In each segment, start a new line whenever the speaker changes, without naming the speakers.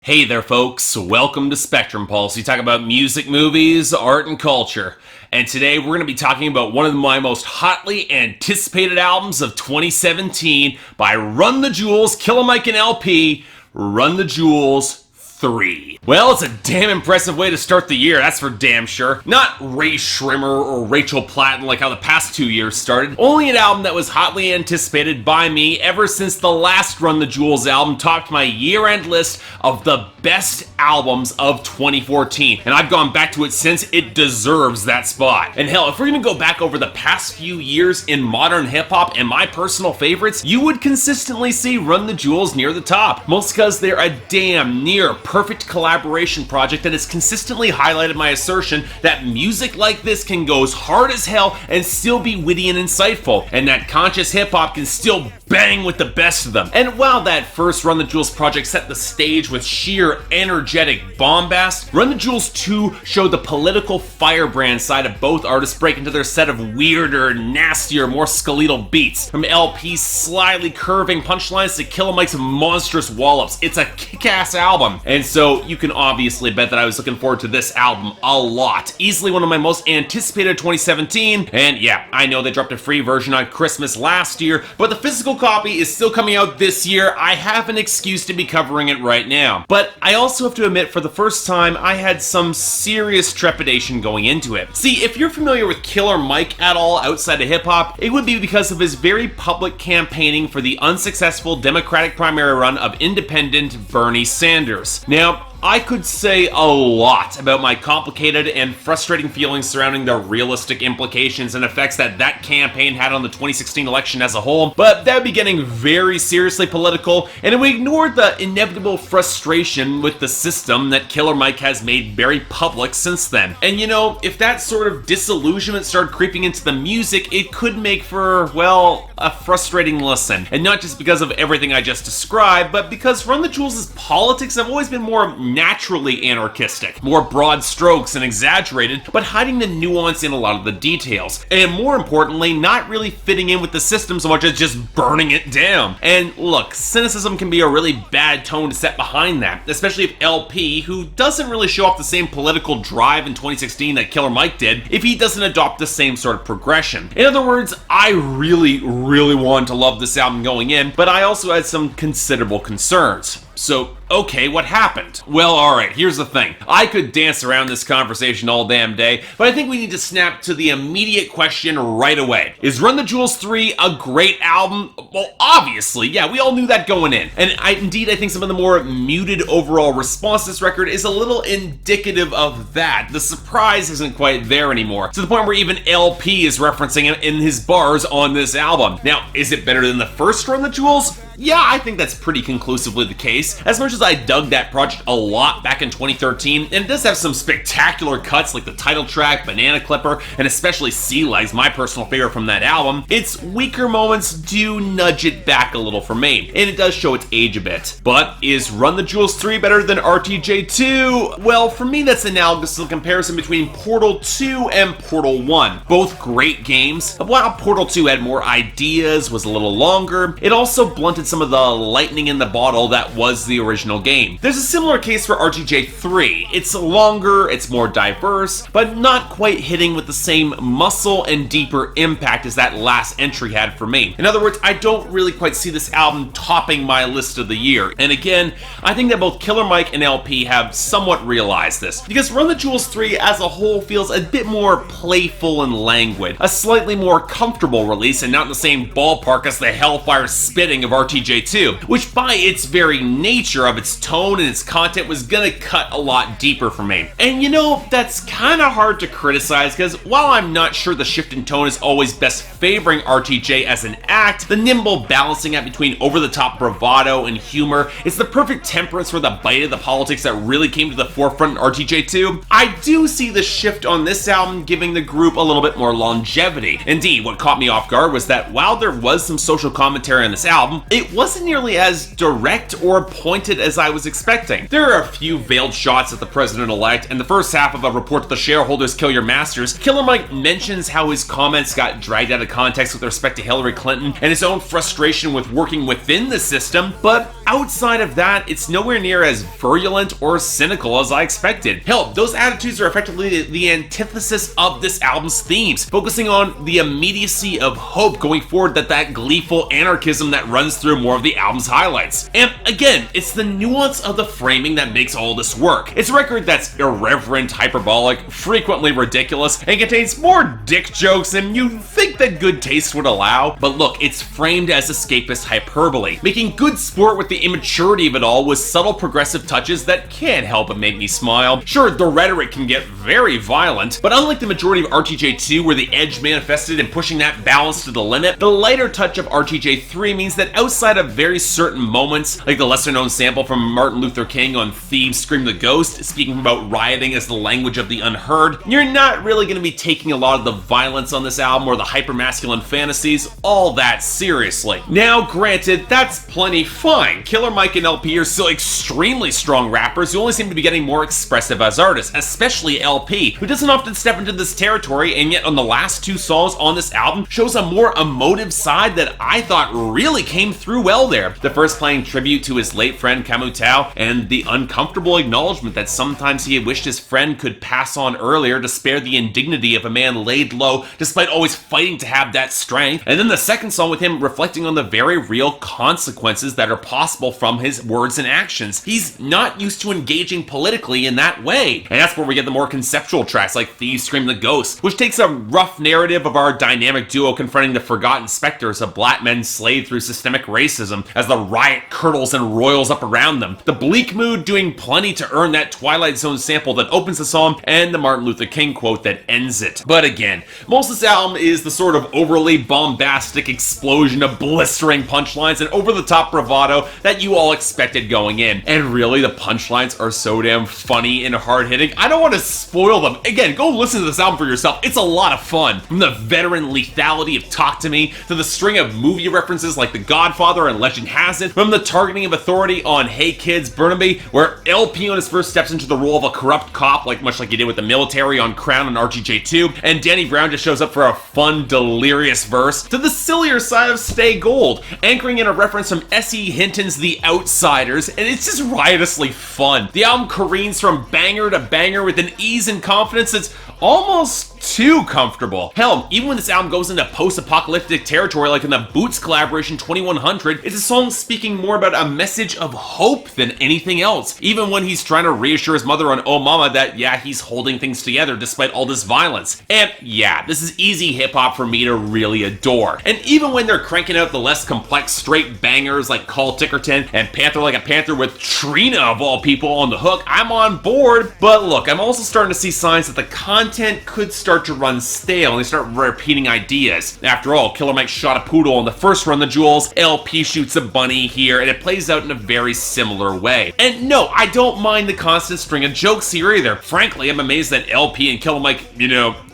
Hey there folks, welcome to Spectrum Pulse. We talk about music, movies, art, and culture. And today we're going to be talking about one of my most hotly anticipated albums of 2017 by Run the Jewels, Killer Mike and LP, Run the Jewels 3. Well, it's a damn impressive way to start the year, that's for damn sure. Not Ray Schrimmer or Rachel Platten like how the past 2 years started. Only an album that was hotly anticipated by me ever since the last Run the Jewels album topped my year-end list of the best albums of 2014. And I've gone back to it since. It deserves that spot. And hell, if we're gonna go back over the past few years in modern hip-hop and my personal favorites, you would consistently see Run the Jewels near the top. Mostly because they're a damn near perfect collaboration project that has consistently highlighted my assertion that music like this can go as hard as hell and still be witty and insightful, and that conscious hip-hop can still bang with the best of them. And while that first Run the Jewels project set the stage with sheer energetic bombast, Run the Jewels 2 showed the political firebrand side of both artists break into their set of weirder, nastier, more skeletal beats. From LP's slyly curving punchlines to Killer Mike's monstrous wallops, it's a kick-ass album. And so you can obviously bet that I was looking forward to this album a lot. Easily one of my most anticipated 2017, and yeah, I know they dropped a free version on Christmas last year, but the physical copy is still coming out this year. I have an excuse to be covering it right now. But I also have to admit, for the first time, I had some serious trepidation going into it. See, if you're familiar with Killer Mike at all outside of hip-hop, it would be because of his very public campaigning for the unsuccessful Democratic primary run of independent Bernie Sanders. Now, I could say a lot about my complicated and frustrating feelings surrounding the realistic implications and effects that that campaign had on the 2016 election as a whole, but that would be getting very seriously political, and we ignored the inevitable frustration with the system that Killer Mike has made very public since then. And you know, if that sort of disillusionment started creeping into the music, it could make for, well, a frustrating listen. And not just because of everything I just described, but because Run the Jewels' politics have always been more naturally anarchistic, more broad strokes and exaggerated, but hiding the nuance in a lot of the details. And more importantly, not really fitting in with the system so much as just burning it down. And look, cynicism can be a really bad tone to set behind that, especially if LP, who doesn't really show off the same political drive in 2016 that Killer Mike did, if he doesn't adopt the same sort of progression. In other words, I really wanted to love this album going in, but I also had some considerable concerns. So, okay, what happened? Well, alright, here's the thing. I could dance around this conversation all damn day, but I think we need to snap to the immediate question right away. Is Run the Jewels 3 a great album? Well, obviously, yeah, we all knew that going in. And I think some of the more muted overall response to this record is a little indicative of that. The surprise isn't quite there anymore, to the point where even LP is referencing it in his bars on this album. Now, is it better than the first Run the Jewels? Yeah, I think that's pretty conclusively the case. As much as I dug that project a lot back in 2013, and it does have some spectacular cuts like the title track, Banana Clipper, and especially Sea Legs, my personal favorite from that album, its weaker moments do nudge it back a little for me, and it does show its age a bit. But is Run the Jewels 3 better than RTJ3? Well, for me that's analogous to the comparison between Portal 2 and Portal 1. Both great games. While Portal 2 had more ideas, was a little longer, it also blunted some of the lightning in the bottle that was the original game. There's a similar case for RTJ3. It's longer, it's more diverse, but not quite hitting with the same muscle and deeper impact as that last entry had for me. In other words, I don't really quite see this album topping my list of the year. And again, I think that both Killer Mike and LP have somewhat realized this, because Run the Jewels 3 as a whole feels a bit more playful and languid, a slightly more comfortable release and not in the same ballpark as the hellfire spitting of RTJ2, which by its very nature of its tone and its content was gonna cut a lot deeper for me. And you know, that's kinda hard to criticize, because while I'm not sure the shift in tone is always best favoring RTJ as an act, the nimble balancing act between over-the-top bravado and humor is the perfect temperance for the bite of the politics that really came to the forefront in RTJ2. I do see the shift on this album giving the group a little bit more longevity. Indeed, what caught me off guard was that while there was some social commentary on this album, it it wasn't nearly as direct or pointed as I was expecting. There are a few veiled shots at the president-elect, and the first half of a report to the shareholders kill your masters, Killer Mike mentions how his comments got dragged out of context with respect to Hillary Clinton and his own frustration with working within the system, but outside of that, it's nowhere near as virulent or cynical as I expected. Hell, those attitudes are effectively the antithesis of this album's themes, focusing on the immediacy of hope going forward, that gleeful anarchism that runs through more of the album's highlights. And again, it's the nuance of the framing that makes all this work. It's a record that's irreverent, hyperbolic, frequently ridiculous, and contains more dick jokes than you'd think that good taste would allow. But look, it's framed as escapist hyperbole, making good sport with the immaturity of it all with subtle progressive touches that can't help but make me smile. Sure, the rhetoric can get very violent, but unlike the majority of RTJ3 where the edge manifested in pushing that balance to the limit, the lighter touch of RTJ3 means that outside of very certain moments, like the lesser-known sample from Martin Luther King on Thieves Scream the Ghost, speaking about rioting as the language of the unheard, you're not really going to be taking a lot of the violence on this album or the hypermasculine fantasies all that seriously. Now, granted, that's plenty fine. Killer Mike and LP are still extremely strong rappers who only seem to be getting more expressive as artists, especially LP, who doesn't often step into this territory, and yet on the last two songs on this album shows a more emotive side that I thought really came through well there. The first playing tribute to his late friend Kamasi, and the uncomfortable acknowledgement that sometimes he had wished his friend could pass on earlier to spare the indignity of a man laid low despite always fighting to have that strength. And then the second song with him reflecting on the very real consequences that are possible from his words and actions. He's not used to engaging politically in that way. And that's where we get the more conceptual tracks like Thieves Scream the Ghost, which takes a rough narrative of our dynamic duo confronting the forgotten specters of black men slaved through systemic racism as the riot curdles and roils up around them. The bleak mood doing plenty to earn that Twilight Zone sample that opens the song and the Martin Luther King quote that ends it. But again, most of this album is the sort of overly bombastic explosion of blistering punchlines and over-the-top bravado that you all expected going in. And really, the punchlines are so damn funny and hard-hitting, I don't want to spoil them. Again, go listen to this album for yourself. It's a lot of fun. From the veteran lethality of Talk to Me, to the string of movie references like The Godfather and Legend Has It, from the targeting of authority on Hey Kids, Burnaby, where LP on his first steps into the role of a corrupt cop, much like he did with the military on Crown and RTJ2, and Danny Brown just shows up for a fun, delirious verse, to the sillier side of Stay Gold, anchoring in a reference from S.E. Hinton's The Outsiders, and it's just riotously fun. The album careens from banger to banger with an ease and confidence that's almost too comfortable. Hell, even when this album goes into post-apocalyptic territory like in the Boots collaboration 2100, it's a song speaking more about a message of hope than anything else, even when he's trying to reassure his mother on Oh Mama that, yeah, he's holding things together despite all this violence. And yeah, this is easy hip-hop for me to really adore. And even when they're cranking out the less complex straight bangers like Call Tickerton and Panther Like a Panther with Trina of all people on the hook, I'm on board. But look, I'm also starting to see signs that the content could start to run stale and they start repeating ideas. After all, Killer Mike shot a poodle on the first Run the Jewels, LP shoots a bunny here, and it plays out in a very similar way. And no, I don't mind the constant string of jokes here either. Frankly, I'm amazed that LP and Killer Mike,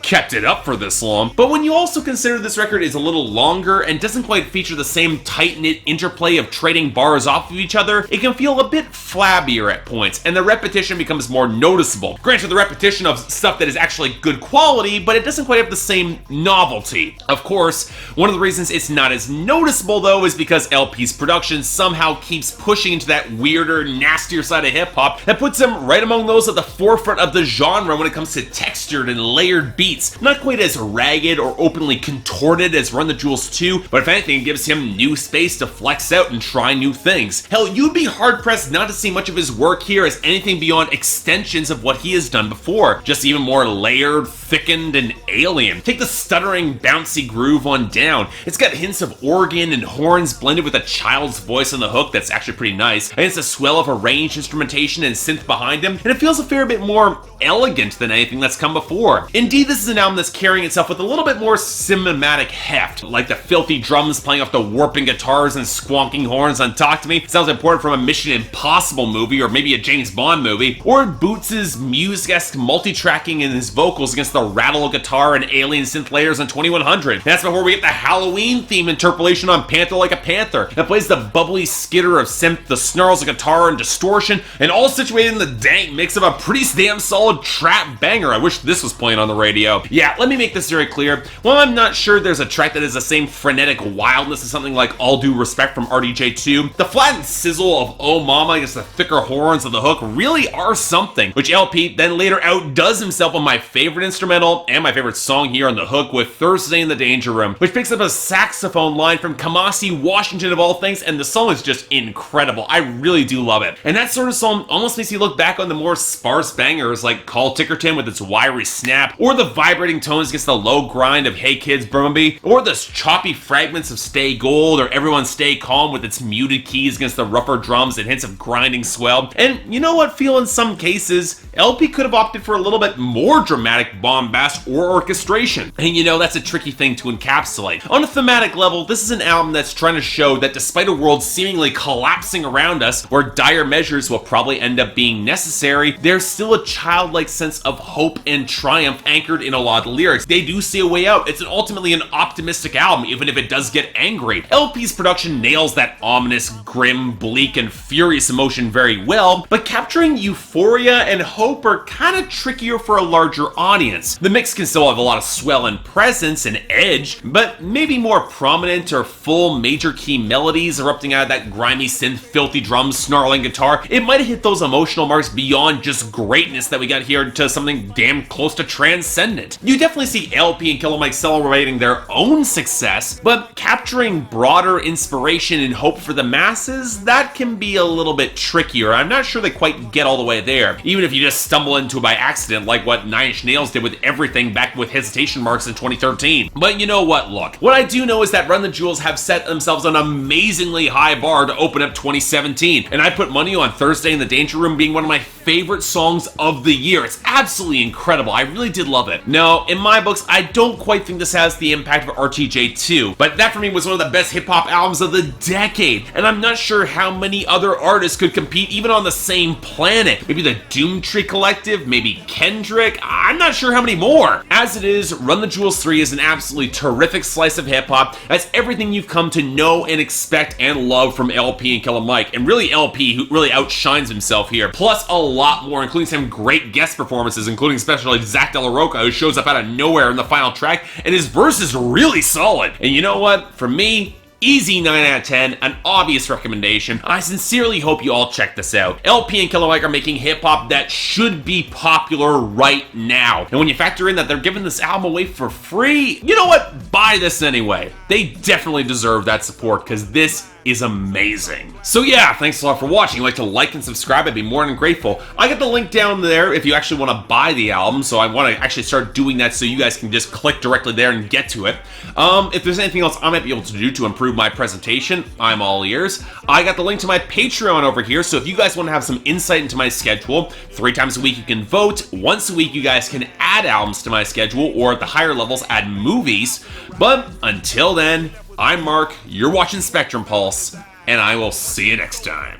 kept it up for this long. But when you also consider this record is a little longer and doesn't quite feature the same tight-knit interplay of trading bars off of each other, it can feel a bit flabbier at points, and the repetition becomes more noticeable. Granted, the repetition of stuff that is actually good quality, but it doesn't quite have the same novelty. Of course, one of the reasons it's not as noticeable though is because LP's production somehow keeps pushing into that weirder, nastier side of hip-hop that puts him right among those at the forefront of the genre when it comes to textured and layered beats. Not quite as ragged or openly contorted as Run the Jewels 2, but if anything, it gives him new space to flex out and try new things. Hell, you'd be hard-pressed not to see much of his work here as anything beyond extensions of what he has done before, just even more layered, thickened, and alien. Take the stuttering, bouncy groove on down. It's got hints of organ and horns blended with a child's voice on the hook that's actually pretty nice, and it's a swell of arranged instrumentation and synth behind him, and it feels a fair bit more elegant than anything that's come before. Indeed, this this is an album that's carrying itself with a little bit more cinematic heft, like the filthy drums playing off the warping guitars and squonking horns on Talk to Me sounds important from a Mission Impossible movie or maybe a James Bond movie, or Boots' music-esque multi-tracking in his vocals against the rattle of guitar and alien synth layers on 2100. That's before we get the Halloween theme interpolation on Panther Like a Panther that plays the bubbly skitter of synth, the snarls of guitar and distortion, and all situated in the dank mix of a pretty damn solid trap banger. I wish this was playing on the radio. Yeah, let me make this very clear. While I'm not sure there's a track that has the same frenetic wildness as something like All Due Respect from RTJ3, the flattened sizzle of Oh Mama against the thicker horns of the hook really are something, which LP then later outdoes himself on my favorite instrumental and my favorite song here on the hook with Thursday in the Danger Room, which picks up a saxophone line from Kamasi, Washington of all things, and the song is just incredible. I really do love it. And that sort of song almost makes you look back on the more sparse bangers like Call Tickerton with its wiry snap, or the vibrating tones against the low grind of Hey Kids Brumby, or the choppy fragments of Stay Gold or Everyone Stay Calm with its muted keys against the rougher drums and hints of grinding swell. And you know what, feel in some cases, LP could have opted for a little bit more dramatic bombast or orchestration. And you know, that's a tricky thing to encapsulate. On a thematic level, this is an album that's trying to show that despite a world seemingly collapsing around us, where dire measures will probably end up being necessary, there's still a childlike sense of hope and triumph anchored in a lot of the lyrics. They do see a way out. It's ultimately an optimistic album, even if it does get angry. LP's production nails that ominous, grim, bleak, and furious emotion very well, but capturing euphoria and hope are kind of trickier for a larger audience. The mix can still have a lot of swell and presence and edge, but maybe more prominent or full major key melodies erupting out of that grimy synth, filthy drums, snarling guitar. It might have hit those emotional marks beyond just greatness that we got here to something damn close to transcendent. You definitely see LP and Killer Mike celebrating their own success, but capturing broader inspiration and hope for the masses, that can be a little bit trickier. I'm not sure they quite get all the way there, even if you just stumble into it by accident like what Nine Inch Nails did with Everything back with Hesitation Marks in 2013. But you know what, look, what I do know is that Run the Jewels have set themselves an amazingly high bar to open up 2017, and I put money on Thursday in the Danger Room being one of my favorite songs of the year. It's absolutely incredible. I really did love it. No, in my books, I don't quite think this has the impact of RTJ2, but that for me was one of the best hip-hop albums of the decade, and I'm not sure how many other artists could compete even on the same planet. Maybe the Doomtree Collective, maybe Kendrick, I'm not sure how many more. As it is, Run the Jewels 3 is an absolutely terrific slice of hip-hop. That's everything you've come to know and expect and love from LP and Killer Mike, and really LP, who really outshines himself here, plus a lot more, including some great guest performances, including especially Zach De La Roca, who shows up out of nowhere in the final track, and his verse is really solid. And you know what? For me, easy 9 out of 10, an obvious recommendation. I sincerely hope you all check this out. LP and Killer Mike are making hip-hop that should be popular right now. And when you factor in that they're giving this album away for free, you know what? Buy this anyway. They definitely deserve that support, because this is amazing. So yeah, thanks a lot for watching. If you'd like to like and subscribe, I'd be more than grateful. I got the link down there if you actually want to buy the album, so I want to actually start doing that so you guys can just click directly there and get to it. If there's anything else I might be able to do to improve my presentation, I'm all ears. I got the link to my Patreon over here, so if you guys want to have some insight into my schedule, 3 times a week you can vote, once a week you guys can add albums to my schedule, or at the higher levels add movies. But until then, I'm Mark, you're watching Spectrum Pulse, and I will see you next time.